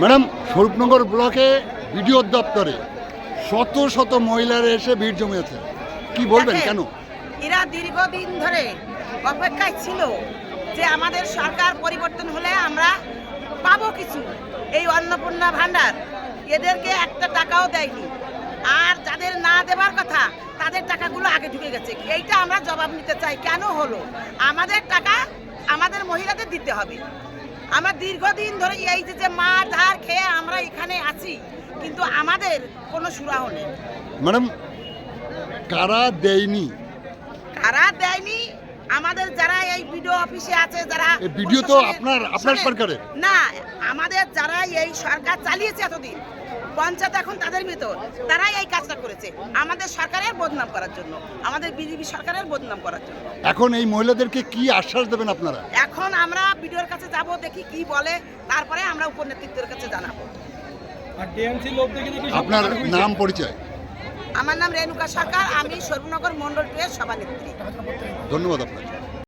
Madam, Swarupnagar ব্লকে BDO দপ্তরে শত শত মহিলারা এসে ভিড় জমিয়েছে, কি বলবেন কেন? এরা দীর্ঘদিন ধরে অপেক্ষায় ছিল যে আমাদের সরকার পরিবর্তন হলে আমরা পাবো কিছু। এই অন্নপূর্ণা ভান্ডার এদেরকে একটা টাকাও দেয়নি, আর যাদের না দেবার কথা তাদের টাকাগুলো আগে ঢুকে গেছে। এইটা আমরা জবাব নিতে চাই, কেন হলো? আমাদের টাকা আমাদের মহিলাদের দিতে হবে। আমরা দীর্ঘদিন ধরে এই যে মার ধার খেয়ে আমরা এখানে আছি, কিন্তু আমাদের কোনো সুরাহ নেই। ম্যাডাম, কারা দেয়নি? কারা দেয়নি? আমাদের যারা এই বিডিও অফিসে আছে, যারা ভিডিও তো আপনার সরকারের না, আমাদের যারা এই সরকার চালিয়েছে এতদিন, পঞ্চায়েত এখন তাদের ভিতর, তারাই এই কাজটা করেছে আমাদের সরকারের বদনাম করার জন্য, আমাদের বিজেপি সরকারের বদনাম করার জন্য। এখন এই মহিলাদেরকে কি আশ্বাস দেবেন আপনারা? এখন আমরা বিডিওর কাছে যাব, দেখি কি বলে, তারপরে আমরা উপর নেতৃত্বের কাছে জানাবো। আপনার নাম পরিচয়? আমার নাম রেণুকা সরকার, আমি স্বরূপনগর মন্ডল 2 এর সভানেত্রী। ধন্যবাদ আপনাকে।